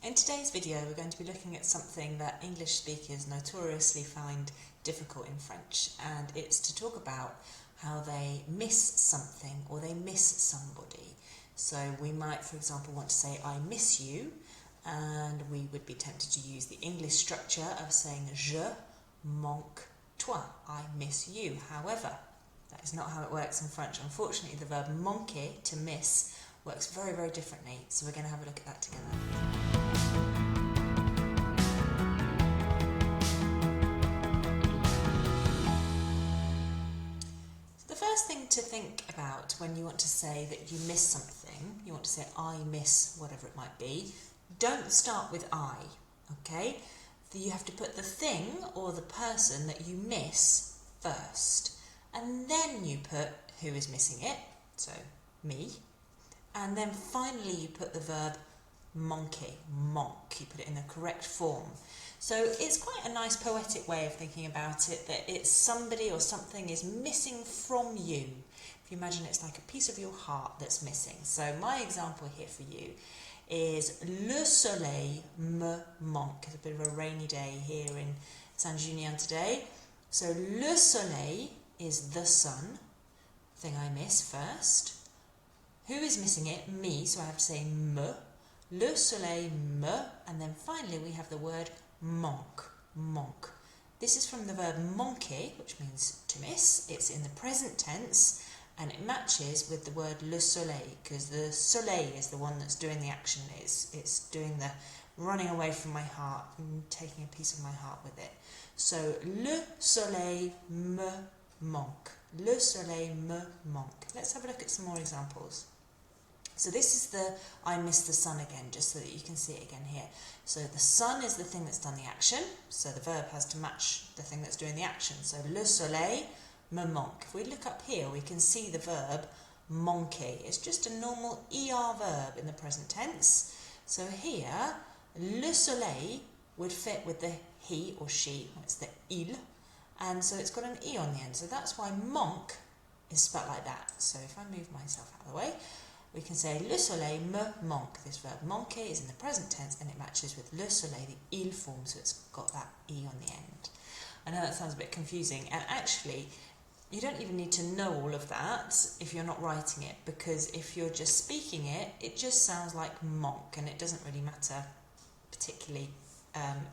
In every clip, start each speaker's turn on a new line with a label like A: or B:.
A: In today's video we're going to be looking at something that English speakers notoriously find difficult in French, and it's to talk about how they miss something or they miss somebody. So we might, for example, want to say I miss you, and we would be tempted to use the English structure of saying je manque toi, I miss you. However, that is not how it works in French. Unfortunately, the verb manquer, to miss, works very, very differently. So we're going to have a look at that together. So the first thing to think about when you want to say that you miss something, you want to say I miss whatever it might be, don't start with I, okay? You have to put the thing or the person that you miss first, and then you put who is missing it, so me, and then finally you put the verb manquer, manque, you put it in the correct form. So it's quite a nice poetic way of thinking about it, that it's somebody or something is missing from you. If you imagine it's like a piece of your heart that's missing. So my example here for you is le soleil me manque. It's a bit of a rainy day here in Saint-Junien today. So le soleil is the sun, thing I miss first. Who is missing it? Me, so I have to say me. Le soleil me, and then finally we have the word manque, manque. This is from the verb manquer, which means to miss. It's in the present tense, and it matches with the word le soleil, because the soleil is the one that's doing the action. It's doing the running away from my heart and taking a piece of my heart with it. So le soleil me manque. Le soleil me manque. Let's have a look at some more examples. So this is the I miss the sun again, just so that you can see it again here. So the sun is the thing that's done the action, so the verb has to match the thing that's doing the action. So le soleil me manque. If we look up here, we can see the verb manquer. It's just a normal ER verb in the present tense. So here, le soleil would fit with the he or she, it's the il, and so it's got an E on the end. So that's why manque is spelled like that. So if I move myself out of the way, we can say le soleil me manque. This verb manquer is in the present tense and it matches with le soleil, the il form, so it's got that E on the end. I know that sounds a bit confusing, and actually you don't even need to know all of that if you're not writing it, because if you're just speaking it, it just sounds like manque, and it doesn't really matter particularly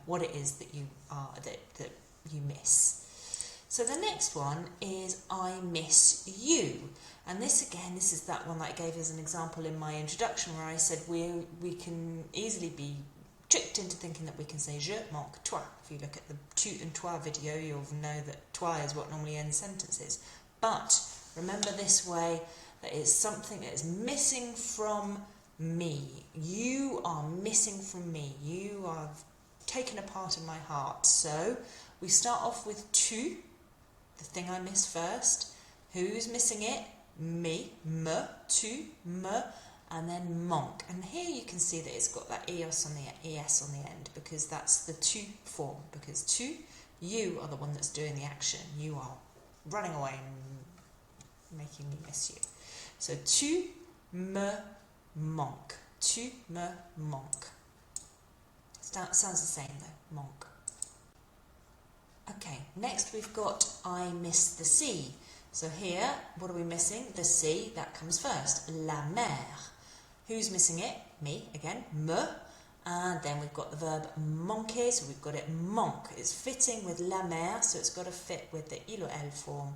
A: what it is that you are that you miss. So the next one is I miss you, and this is that one that I gave as an example in my introduction, where I said we can easily be tricked into thinking that we can say je manque toi. If you look at the tu and toi video, you'll know that toi is what normally ends sentences. But remember this way, that it's something that is missing from me. You are missing from me. You are taken a part in my heart. So we start off with tu, the thing I miss first. Who's missing it? Me, me, tu, me, and then manque. And here you can see that it's got that ES on the end, because that's the tu form. Because tu, you are the one that's doing the action. You are running away and making me miss you. So tu me manque. Tu me manque. Sounds the same though, manque. Okay, next we've got I miss the sea. So here, what are we missing? The sea, that comes first. La mer. Who's missing it? Me, again, me. And then we've got the verb manquer, so we've got it manque. It's fitting with la mer, so it's got to fit with the il or elle form.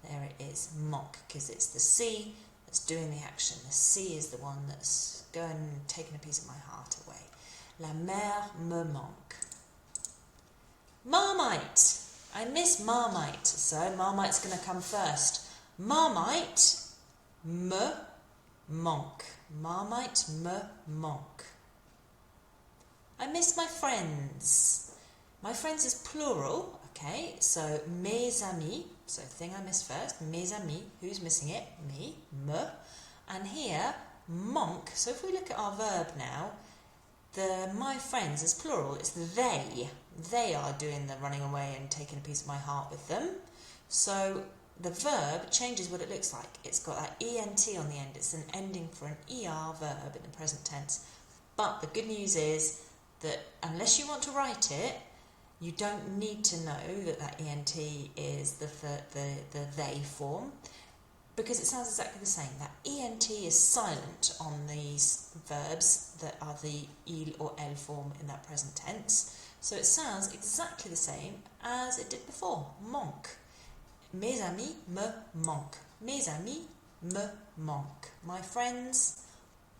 A: There it is, manque, because it's the sea that's doing the action. The sea is the one that's going and taking a piece of my heart away. La mer me manque. Marmite. I miss Marmite, so Marmite's going to come first. Marmite me manque. Marmite me manque. I miss my friends. My friends is plural, okay, so mes amis, so thing I miss first, mes amis. Who's missing it? Me, me. And here, manque, so if we look at our verb now, the my friends is plural, it's they. They are doing the running away and taking a piece of my heart with them. So the verb changes what it looks like. It's got that ENT on the end. It's an ending for an ER verb in the present tense. But the good news is that unless you want to write it, you don't need to know that ent is the they form, because it sounds exactly the same. That ent is silent on these verbs that are the il or elle form in that present tense. So it sounds exactly the same as it did before. Manque. Mes amis me manquent. Mes amis me manquent. My friends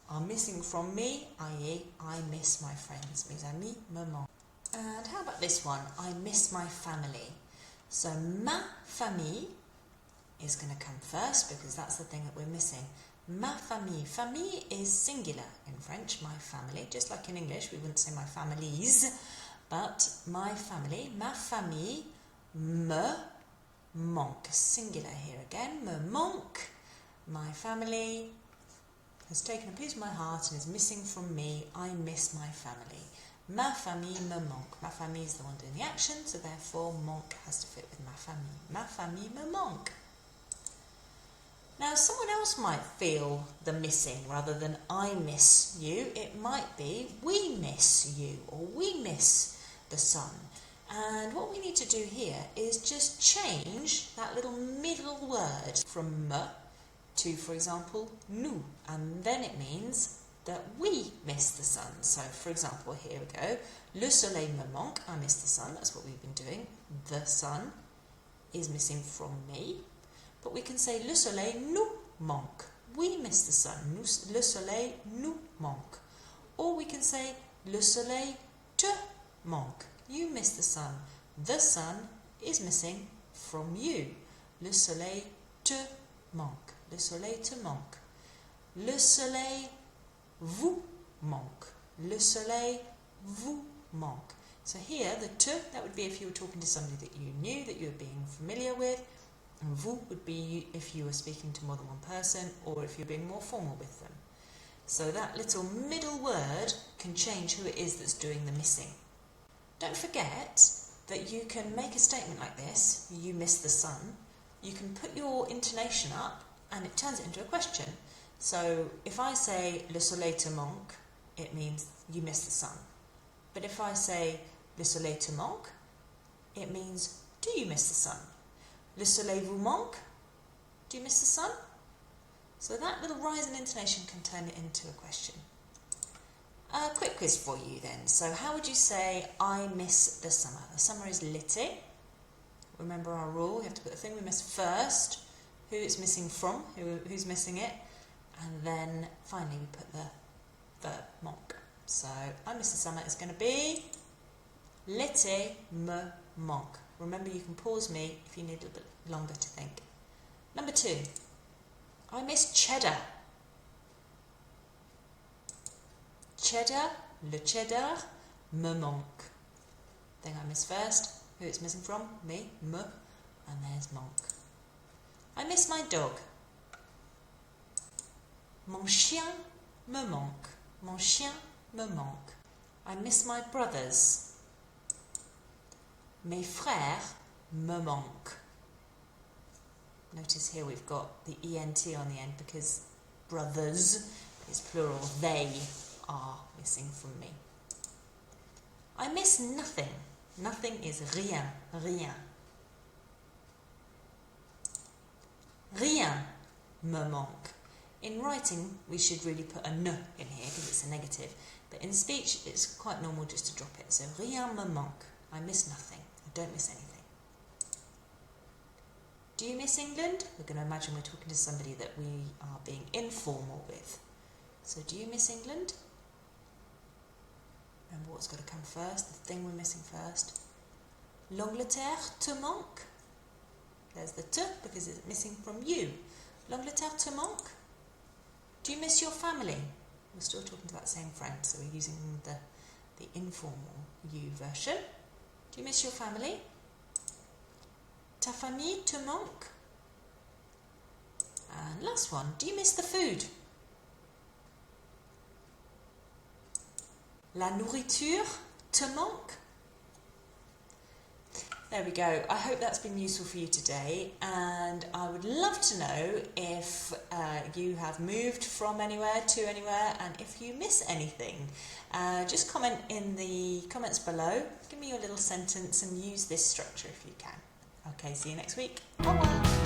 A: are missing from me, i.e. I miss my friends. Mes amis me manquent. And how about this one? I miss my family. So ma famille is going to come first because that's the thing that we're missing. Ma famille. Famille is singular in French, my family. Just like in English, we wouldn't say my families, but my family, ma famille, me manque. Singular here again, me manque. My family has taken a piece of my heart and is missing from me. I miss my family. Ma famille me manque. Ma famille is the one doing the action, so therefore manque has to fit with ma famille. Ma famille me manque. Now, someone else might feel the missing rather than I miss you. It might be we miss you or we miss the sun. And what we need to do here is just change that little middle word from me to, for example, nous. And then it means that we miss the sun. So, for example, here we go. Le soleil me manque. I miss the sun. That's what we've been doing. The sun is missing from me. But we can say le soleil nous manque. We miss the sun. Le soleil nous manque. Or we can say le soleil te manque. You miss the sun. The sun is missing from you. Le soleil te manque. Le soleil te manque. Le soleil vous manque. Le soleil vous manque. So here, the te, that would be if you were talking to somebody that you knew, that you were being familiar with. And vous would be if you were speaking to more than one person or if you're being more formal with them. So that little middle word can change who it is that's doing the missing. Don't forget that you can make a statement like this, you miss the sun. You can put your intonation up and it turns it into a question. So if I say le soleil te manque, it means you miss the sun. But if I say le soleil te manque, it means do you miss the sun? Le soleil vous manque? Do you miss the sun? So that little rise in intonation can turn it into a question. A quick quiz for you then. So how would you say I miss the summer? The summer is l'été. Remember our rule, we have to put the thing we miss first, who it's missing from, who's missing it, and then finally we put the verb manque. So I miss the summer is going to be l'été me manque. Remember, you can pause me if you need a little bit longer to think. Number 2, I miss cheddar. Cheddar, le cheddar, me manque. Thing I miss first, who it's missing from, me, me, and there's manque. I miss my dog. Mon chien me manque. Mon chien me manque. I miss my brothers. Mes frères me manquent. Notice here we've got the ENT on the end because brothers is plural. They are missing from me. I miss nothing. Nothing is rien. Rien. Rien me manque. In writing, we should really put a ne in here because it's a negative. But in speech, it's quite normal just to drop it. So rien me manque. I miss nothing. I don't miss anything. Do you miss England? We're going to imagine we're talking to somebody that we are being informal with. So do you miss England? Remember what's got to come first, the thing we're missing first. L'Angleterre te manque. There's the te because it's missing from you. L'Angleterre te manque. Do you miss your family? We're still talking to that same friend, so we're using the informal you version. Do you miss your family? Ta famille te manque. And last one, do you miss the food? La nourriture te manque. There we go. I hope that's been useful for you today, and I would love to know if you have moved from anywhere to anywhere and if you miss anything. Just comment in the comments below, give me your little sentence and use this structure if you can. Okay, see you next week. Bye-bye.